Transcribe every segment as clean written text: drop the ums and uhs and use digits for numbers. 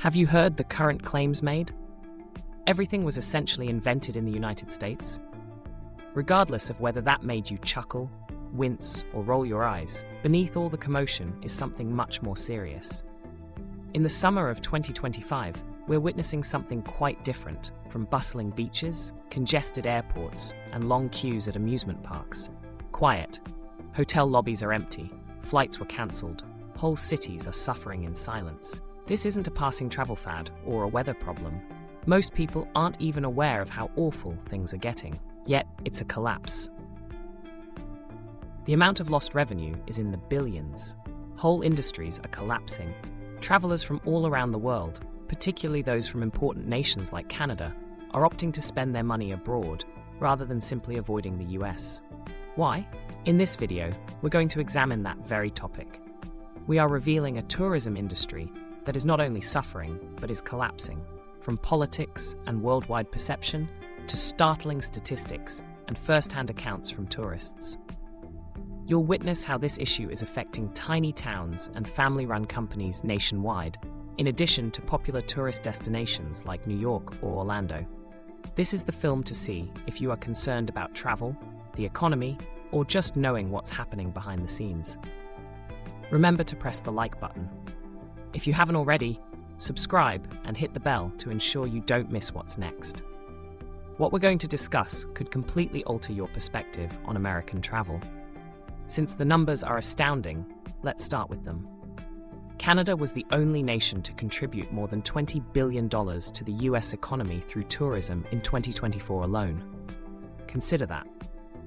Have you heard the current claims made? Everything was essentially invented in the United States. Regardless of whether that made you chuckle, wince, or roll your eyes, beneath all the commotion is something much more serious. In the summer of 2025, we're witnessing something quite different, from bustling beaches, congested airports, and long queues at amusement parks. Quiet. Hotel lobbies are empty, flights were cancelled, whole cities are suffering in silence. This isn't a passing travel fad or a weather problem. Most people aren't even aware of how awful things are getting, yet it's a collapse. The amount of lost revenue is in the billions. Whole industries are collapsing. Travelers from all around the world, particularly those from important nations like Canada, are opting to spend their money abroad rather than simply avoiding the US. Why? In this video, we're going to examine that very topic. We are revealing a tourism industry that is not only suffering, but is collapsing, from politics and worldwide perception to startling statistics and first-hand accounts from tourists. You'll witness how this issue is affecting tiny towns and family-run companies nationwide, in addition to popular tourist destinations like New York or Orlando. This is the film to see if you are concerned about travel, the economy, or just knowing what's happening behind the scenes. Remember to press the like button. If you haven't already, subscribe and hit the bell to ensure you don't miss what's next. What we're going to discuss could completely alter your perspective on American travel. Since the numbers are astounding, let's start with them. Canada was the only nation to contribute more than $20 billion to the US economy through tourism in 2024 alone. Consider that.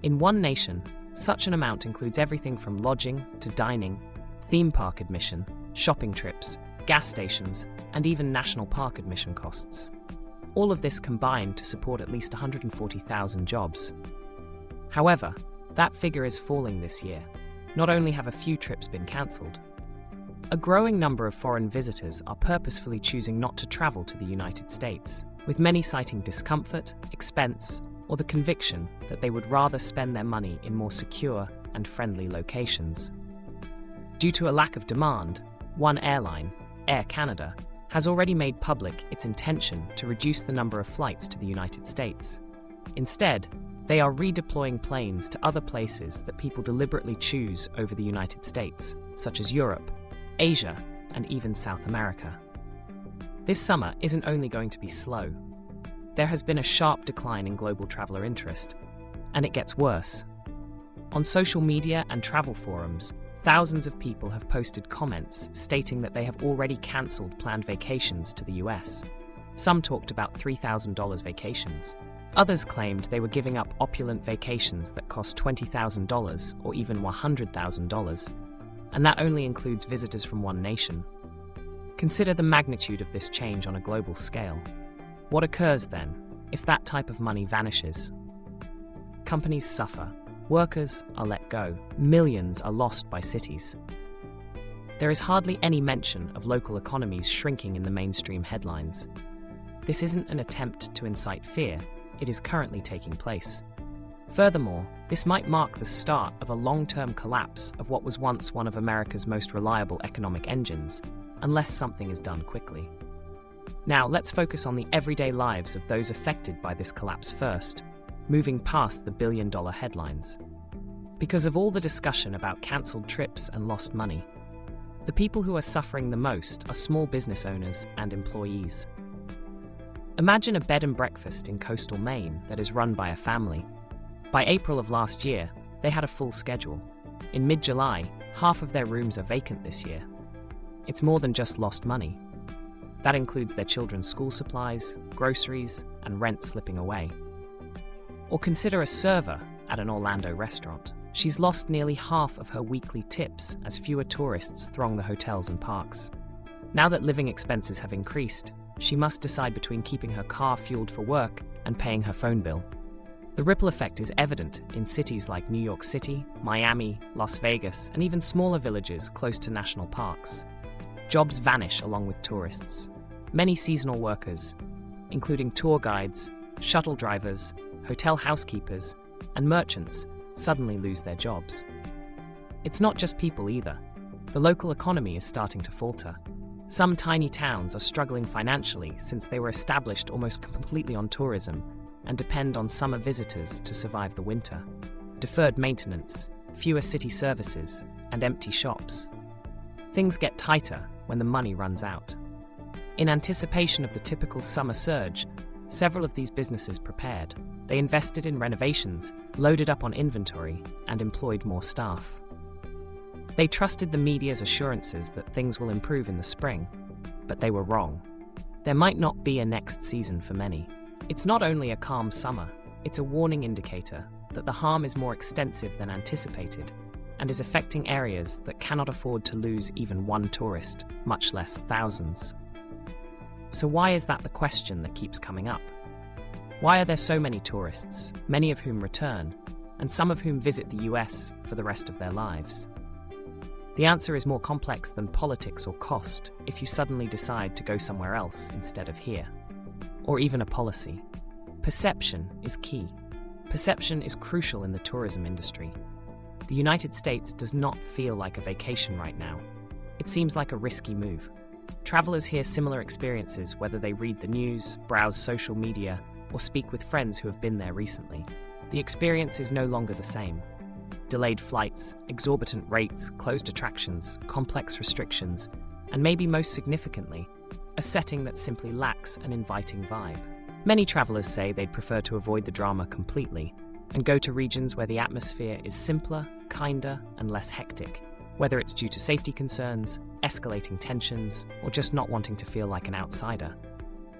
In one nation, such an amount includes everything from lodging to dining, theme park admission, shopping trips, gas stations, and even national park admission costs. All of this combined to support at least 140,000 jobs. However, that figure is falling this year. Not only have a few trips been cancelled, a growing number of foreign visitors are purposefully choosing not to travel to the United States, with many citing discomfort, expense, or the conviction that they would rather spend their money in more secure and friendly locations. Due to a lack of demand, one airline, Air Canada, has already made public its intention to reduce the number of flights to the United States. Instead, they are redeploying planes to other places that people deliberately choose over the United States, such as Europe, Asia, and even South America. This summer isn't only going to be slow. There has been a sharp decline in global traveler interest, and it gets worse. On social media and travel forums, thousands of people have posted comments stating that they have already cancelled planned vacations to the US. Some talked about $3,000 vacations. Others claimed they were giving up opulent vacations that cost $20,000 or even $100,000, and that only includes visitors from one nation. Consider the magnitude of this change on a global scale. What occurs then if that type of money vanishes? Companies suffer. Workers are let go. Millions are lost by cities. There is hardly any mention of local economies shrinking in the mainstream headlines. This isn't an attempt to incite fear. It is currently taking place. Furthermore, this might mark the start of a long-term collapse of what was once one of America's most reliable economic engines, unless something is done quickly. Now, let's focus on the everyday lives of those affected by this collapse first, moving past the billion-dollar headlines. Because of all the discussion about cancelled trips and lost money, the people who are suffering the most are small business owners and employees. Imagine a bed and breakfast in coastal Maine that is run by a family. By April of last year, they had a full schedule. In mid-July, half of their rooms are vacant this year. It's more than just lost money. That includes their children's school supplies, groceries, and rent slipping away. Or consider a server at an Orlando restaurant. She's lost nearly half of her weekly tips as fewer tourists throng the hotels and parks. Now that living expenses have increased, she must decide between keeping her car fueled for work and paying her phone bill. The ripple effect is evident in cities like New York City, Miami, Las Vegas, and even smaller villages close to national parks. Jobs vanish along with tourists. Many seasonal workers, including tour guides, shuttle drivers, hotel housekeepers, and merchants, suddenly lose their jobs. It's not just people either. The local economy is starting to falter. Some tiny towns are struggling financially since they were established almost completely on tourism and depend on summer visitors to survive the winter. Deferred maintenance, fewer city services, and empty shops. Things get tighter when the money runs out. In anticipation of the typical summer surge, several of these businesses prepared. They invested in renovations, loaded up on inventory, and employed more staff. They trusted the media's assurances that things will improve in the spring, but they were wrong. There might not be a next season for many. It's not only a calm summer, it's a warning indicator that the harm is more extensive than anticipated and is affecting areas that cannot afford to lose even one tourist, much less thousands. So why is that the question that keeps coming up? Why are there so many tourists, many of whom return, and some of whom visit the US for the rest of their lives? The answer is more complex than politics or cost if you suddenly decide to go somewhere else instead of here. Or even a policy. Perception is key. Perception is crucial in the tourism industry. The United States does not feel like a vacation right now. It seems like a risky move. Travelers hear similar experiences whether they read the news, browse social media, or speak with friends who have been there recently. The experience is no longer the same. Delayed flights, exorbitant rates, closed attractions, complex restrictions, and maybe most significantly, a setting that simply lacks an inviting vibe. Many travelers say they'd prefer to avoid the drama completely and go to regions where the atmosphere is simpler, kinder, and less hectic, whether it's due to safety concerns, escalating tensions, or just not wanting to feel like an outsider.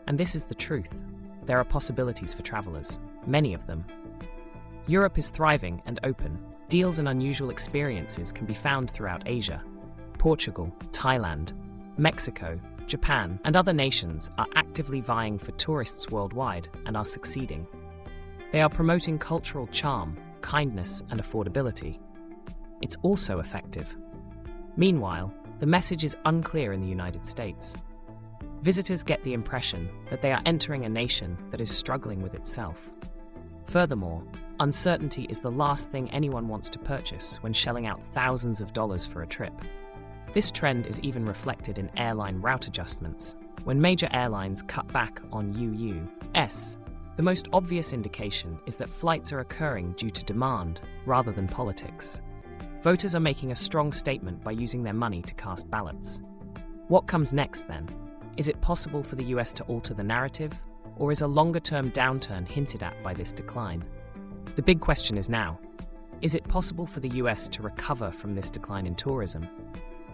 And this is the truth. There are possibilities for travelers, many of them. Europe is thriving and open. Deals and unusual experiences can be found throughout Asia. Portugal, Thailand, Mexico, Japan, and other nations are actively vying for tourists worldwide and are succeeding. They are promoting cultural charm, kindness, and affordability. It's also effective. Meanwhile, the message is unclear in the United States. Visitors get the impression that they are entering a nation that is struggling with itself. Furthermore, uncertainty is the last thing anyone wants to purchase when shelling out thousands of dollars for a trip. This trend is even reflected in airline route adjustments. When major airlines cut back on UUS, the most obvious indication is that flights are occurring due to demand rather than politics. Voters are making a strong statement by using their money to cast ballots. What comes next then? Is it possible for the US to alter the narrative, or is a longer-term downturn hinted at by this decline? The big question is now, is it possible for the US to recover from this decline in tourism?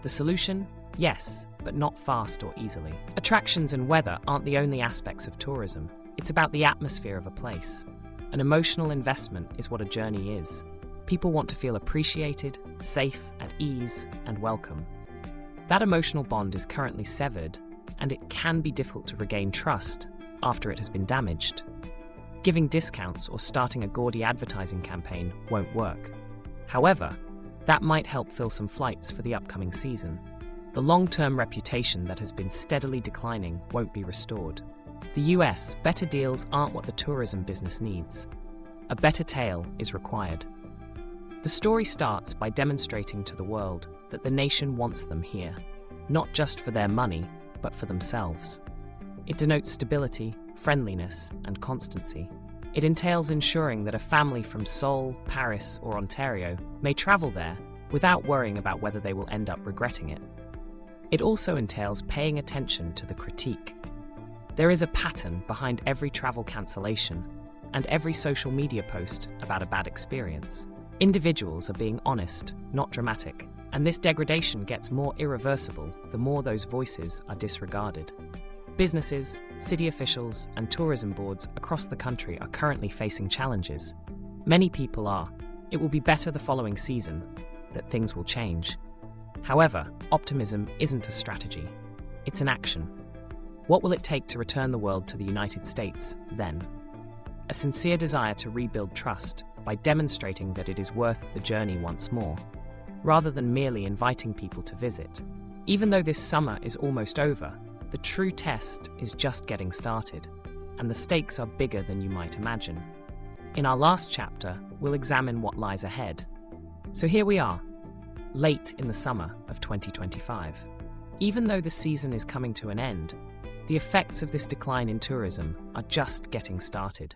The solution? Yes, but not fast or easily. Attractions and weather aren't the only aspects of tourism. It's about the atmosphere of a place. An emotional investment is what a journey is. People want to feel appreciated, safe, at ease, and welcome. That emotional bond is currently severed, and it can be difficult to regain trust after it has been damaged. Giving discounts or starting a gaudy advertising campaign won't work. However, that might help fill some flights for the upcoming season. The long-term reputation that has been steadily declining won't be restored. The US, better deals aren't what the tourism business needs. A better tale is required. The story starts by demonstrating to the world that the nation wants them here, not just for their money, but for themselves. It denotes stability, friendliness, and constancy. It entails ensuring that a family from Seoul, Paris, or Ontario may travel there without worrying about whether they will end up regretting it. It also entails paying attention to the critique. There is a pattern behind every travel cancellation and every social media post about a bad experience. Individuals are being honest, not dramatic, and this degradation gets more irreversible the more those voices are disregarded. Businesses, city officials, and tourism boards across the country are currently facing challenges. Many people are. It will be better the following season, that things will change. However, optimism isn't a strategy. It's an action. What will it take to return the world to the United States, then? A sincere desire to rebuild trust by demonstrating that it is worth the journey once more, rather than merely inviting people to visit. Even though this summer is almost over, the true test is just getting started, and the stakes are bigger than you might imagine. In our last chapter, we'll examine what lies ahead. So here we are, late in the summer of 2025. Even though the season is coming to an end, the effects of this decline in tourism are just getting started.